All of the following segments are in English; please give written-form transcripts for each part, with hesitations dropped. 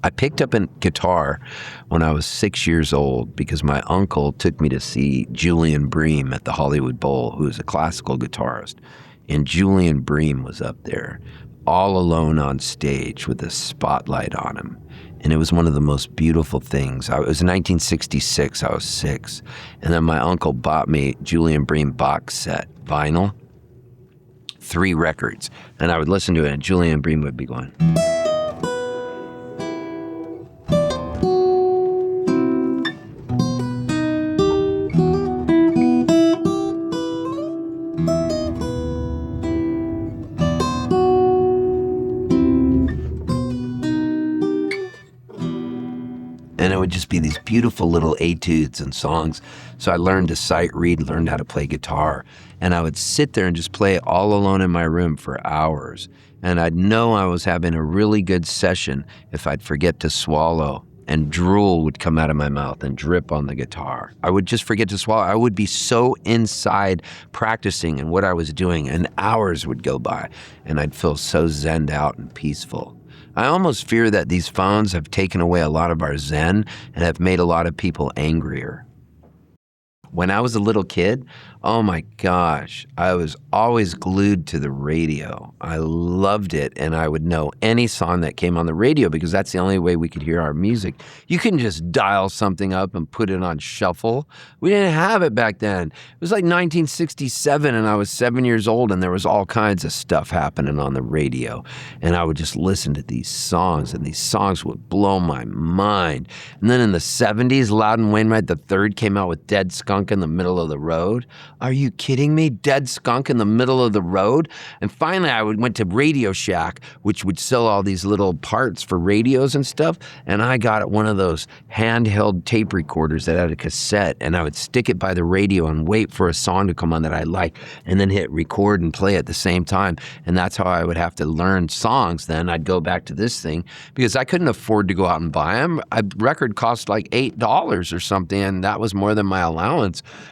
I picked up a guitar when I was 6 years old because my uncle took me to see Julian Bream at the Hollywood Bowl, who is a classical guitarist. And Julian Bream was up there, all alone on stage with a spotlight on him. And it was one of the most beautiful things. It was 1966, I was 6. And then my uncle bought me Julian Bream box set, vinyl, 3 records. And I would listen to it, and Julian Bream would be going... And it would just be these beautiful little etudes and songs. So I learned to sight read, learned how to play guitar. And I would sit there and just play all alone in my room for hours. And I'd know I was having a really good session if I'd forget to swallow, and drool would come out of my mouth and drip on the guitar. I would just forget to swallow. I would be so inside practicing and what I was doing, and hours would go by, and I'd feel so zenned out and peaceful. I almost fear that these phones have taken away a lot of our zen and have made a lot of people angrier. When I was a little kid, oh my gosh, I was always glued to the radio. I loved it, and I would know any song that came on the radio because that's the only way we could hear our music. You couldn't just dial something up and put it on shuffle. We didn't have it back then. It was like 1967, and I was 7 years old, and there was all kinds of stuff happening on the radio. And I would just listen to these songs, and these songs would blow my mind. And then in the 70s, Loudon Wainwright III came out with Dead Skunk in the Middle of the Road. Are you kidding me? Dead Skunk in the Middle of the Road? And finally, I went to Radio Shack, which would sell all these little parts for radios and stuff. And I got one of those handheld tape recorders that had a cassette, and I would stick it by the radio and wait for a song to come on that I liked, and then hit record and play at the same time. And that's how I would have to learn songs then. I'd go back to this thing because I couldn't afford to go out and buy them. A record cost like $8 or something, and that was more than my allowance.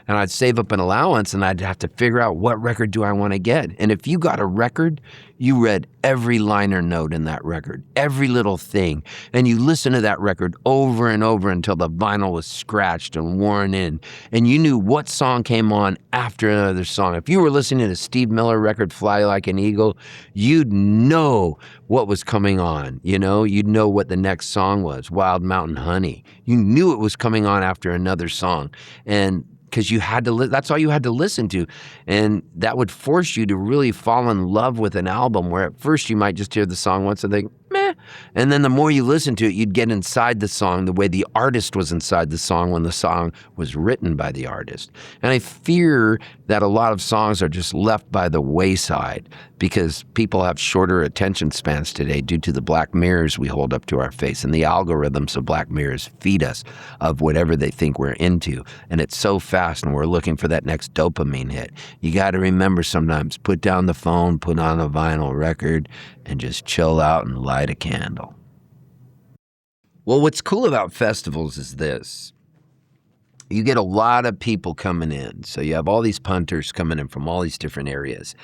And I'd save up an allowance, and I'd have to figure out what record do I want to get. And if you got a record, you read every liner note in that record, every little thing. And you listened to that record over and over until the vinyl was scratched and worn in. And you knew what song came on after another song. If you were listening to a Steve Miller record, Fly Like an Eagle, you'd know what was coming on. You know, you'd know what the next song was, Wild Mountain Honey. You knew it was coming on after another song. And because you had to, that's all you had to listen to. And that would force you to really fall in love with an album where at first you might just hear the song once and think, meh. And then the more you listen to it, you'd get inside the song the way the artist was inside the song when the song was written by the artist. And I fear that a lot of songs are just left by the wayside because people have shorter attention spans today due to the black mirrors we hold up to our face, and the algorithms of black mirrors feed us of whatever they think we're into. And it's so fast, and we're looking for that next dopamine hit. You got to remember sometimes, put down the phone, put on a vinyl record, and just chill out and light a candle. Well, what's cool about festivals is this. You get a lot of people coming in. So you have all these punters coming in from all these different areas.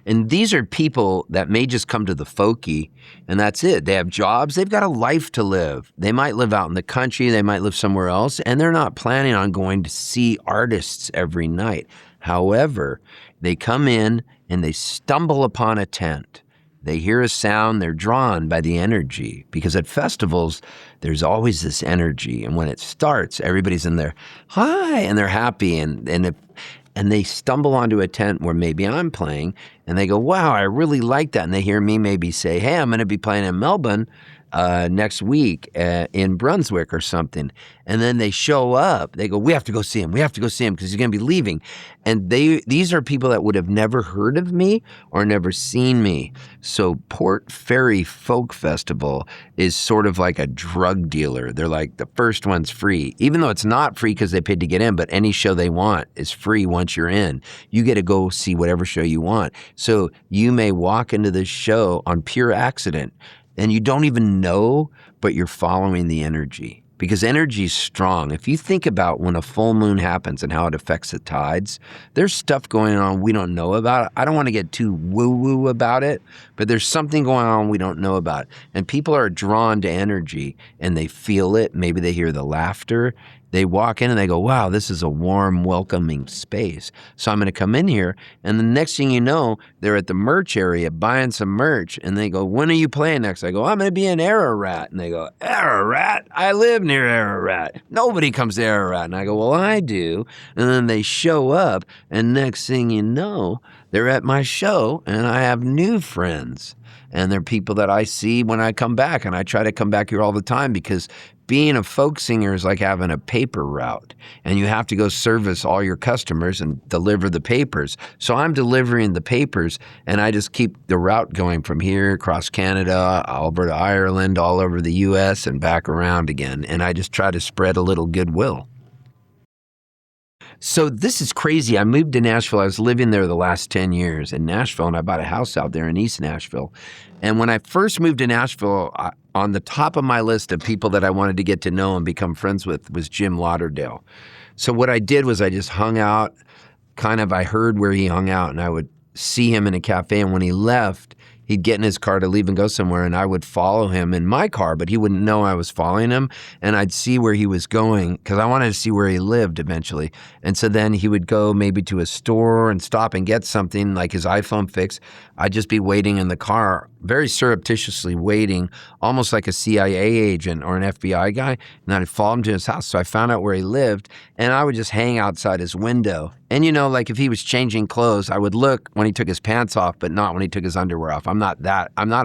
And these are people that may just come to the folky, and that's it. They have jobs. They've got a life to live. They might live out in the country. They might live somewhere else, and they're not planning on going to see artists every night. However, they come in and they stumble upon a tent. They hear a sound, they're drawn by the energy, because at festivals, there's always this energy. And when it starts, everybody's in there, hi, and they're happy. And they stumble onto a tent where maybe I'm playing, and they go, wow, I really like that. And they hear me maybe say, hey, I'm going to be playing in Melbourne next week in Brunswick or something. And then they show up. They go, we have to go see him. We have to go see him because he's going to be leaving. And these are people that would have never heard of me or never seen me. So Port Fairy Folk Festival is sort of like a drug dealer. They're like, the first one's free, even though it's not free because they paid to get in, but any show they want is free once you're in. You get to go see whatever show you want. So you may walk into this show on pure accident, and you don't even know, but you're following the energy. because energy is strong. If you think about when a full moon happens and how it affects the tides, there's stuff going on we don't know about. I don't want to get too woo-woo about it, but there's something going on we don't know about. And people are drawn to energy and they feel it. Maybe they hear the laughter. They walk in and they go, wow, this is a warm, welcoming space. So I'm going to come in here. And the next thing you know, they're at the merch area buying some merch. And they go, when are you playing next? I go, I'm going to be in Ararat. And they go, Ararat? I live near Ararat. Nobody comes to Ararat. And I go, well, I do. And then they show up. And next thing you know, they're at my show and I have new friends. And they're people that I see when I come back. And I try to come back here all the time because being a folk singer is like having a paper route, and you have to go service all your customers and deliver the papers. So I'm delivering the papers, and I just keep the route going from here across Canada, over to Ireland, all over the U.S., and back around again. And I just try to spread a little goodwill. So this is crazy. I moved to Nashville. I was living there the last 10 years in Nashville, and I bought a house out there in East Nashville. And when I first moved to Nashville, on the top of my list of people that I wanted to get to know and become friends with was Jim Lauderdale. So what I did was I just hung out, I heard where he hung out, and I would see him in a cafe. And when he left, he'd get in his car to leave and go somewhere, and I would follow him in my car, but he wouldn't know I was following him, and I'd see where he was going because I wanted to see where he lived eventually. And so then he would go maybe to a store and stop and get something like his iPhone fix. I'd just be waiting in the car, very surreptitiously waiting, almost like a CIA agent or an FBI guy, and then I'd follow him to his house. So I found out where he lived, and I would just hang outside his window. And like if he was changing clothes, I would look when he took his pants off, but not when he took his underwear off. I'm not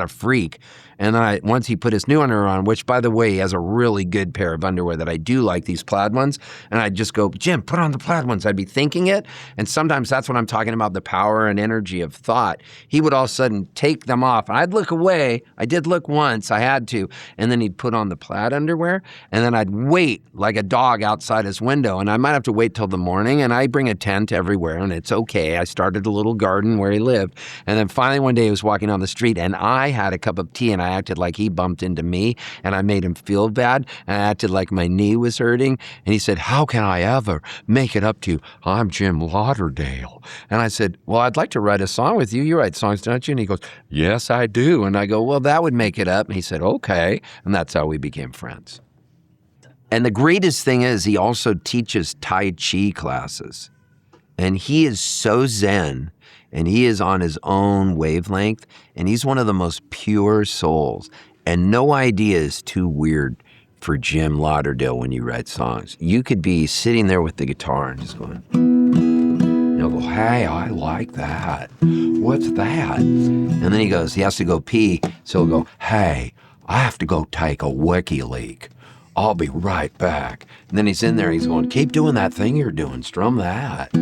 a freak. And then once he put his new underwear on, which by the way, he has a really good pair of underwear that I do like, these plaid ones. And I'd just go, Jim, put on the plaid ones. I'd be thinking it. And sometimes that's when I'm talking about the power and energy of thought. He would all of a sudden take them off. And I'd look away. I did look once. I had to. And then he'd put on the plaid underwear. And then I'd wait like a dog outside his window. And I might have to wait till the morning. And I bring a tent everywhere. And it's okay. I started a little garden where he lived. And then finally one day he was walking down the street and I had a cup of tea and I acted like he bumped into me and I made him feel bad and I acted like my knee was hurting. And he said, how can I ever make it up to you? I'm Jim Lauderdale. And I said, well, I'd like to write a song with you. You write songs, don't you? And he goes, yes, I do. And I go, well, that would make it up. And he said, okay. And that's how we became friends. And the greatest thing is he also teaches Tai Chi classes. And he is so zen, and he is on his own wavelength, and he's one of the most pure souls. And no idea is too weird for Jim Lauderdale when you write songs. You could be sitting there with the guitar and just going, he'll go, hey, I like that. What's that? And then he has to go pee, so he'll go, hey, I have to go take a wiki leak. I'll be right back. And then he's in there, he's going, keep doing that thing you're doing, strum that.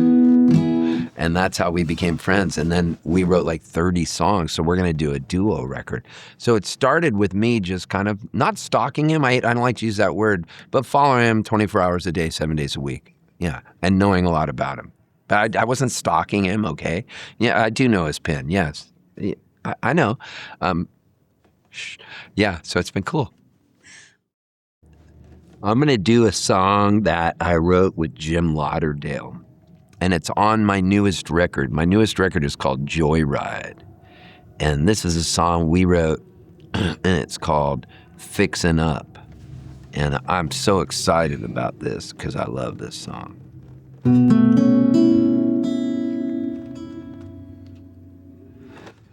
And that's how we became friends. And then we wrote like 30 songs, so we're going to do a duo record. So it started with me just kind of not stalking him. I don't like to use that word, but following him 24 hours a day, 7 days a week. Yeah, and knowing a lot about him. But I wasn't stalking him, okay? Yeah, I do know his pin, yes. I know. Yeah, so it's been cool. I'm going to do a song that I wrote with Jim Lauderdale. And it's on my newest record. My newest record is called Joyride. And this is a song we wrote, and it's called Fixin' Up. And I'm so excited about this because I love this song.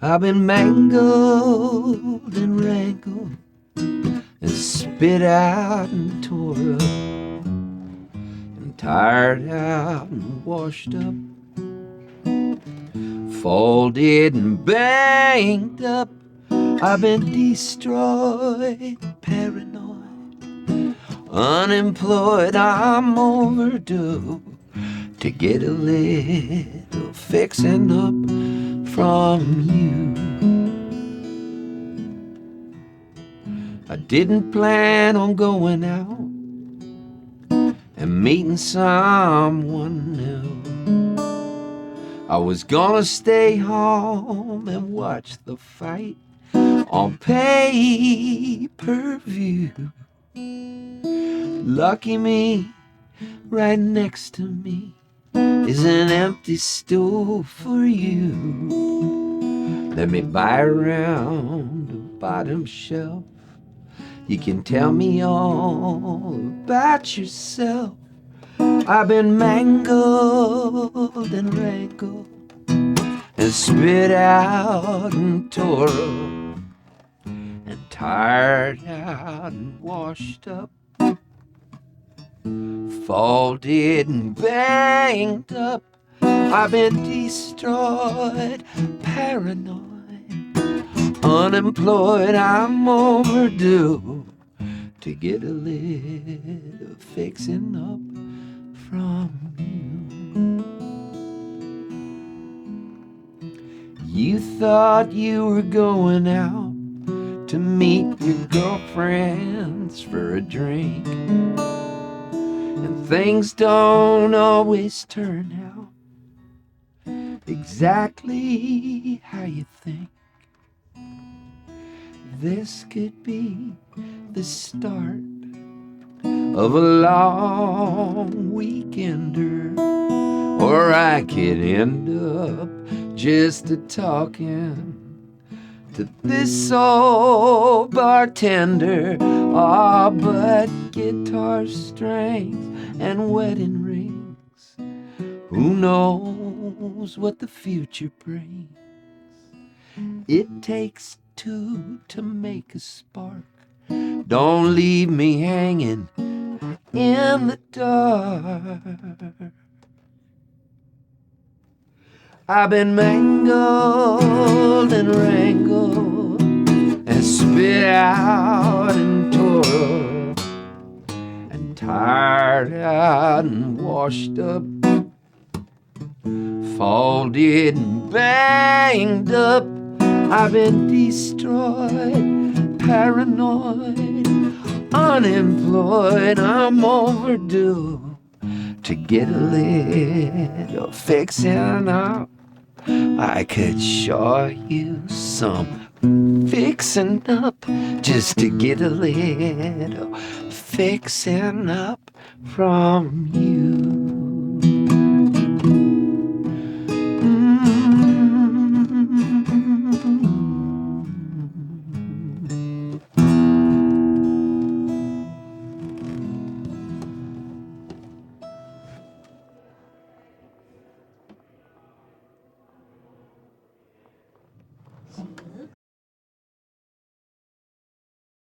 I've been mangled and wrangled and spit out and tore up. Tired out and washed up, folded and banged up. I've been destroyed, paranoid, unemployed. I'm overdue to get a little fixing up from you. I didn't plan on going out and meeting someone new. I was gonna stay home and watch the fight on pay-per-view. Lucky me, right next to me is an empty stool for you. Let me buy around the bottom shelf. You can tell me all about yourself. I've been mangled and wrangled and spit out and tore up and tired out and washed up, folded and banged up. I've been destroyed, paranoid, unemployed. I'm overdue to get a little fixing up from you. You thought you were going out to meet your girlfriends for a drink, and things don't always turn out exactly how you think. This could be the start of a long weekender, or I could end up just a-talking to this old bartender. Ah, but guitar strings and wedding rings, who knows what the future brings? It takes two to make a spark. Don't leave me hanging in the dark. I've been mangled and wrangled and spit out and tore up and tired out and washed up, folded and banged up. I've been destroyed, paranoid, unemployed. I'm overdue to get a little fixing up. I could show you some fixing up just to get a little fixing up from you.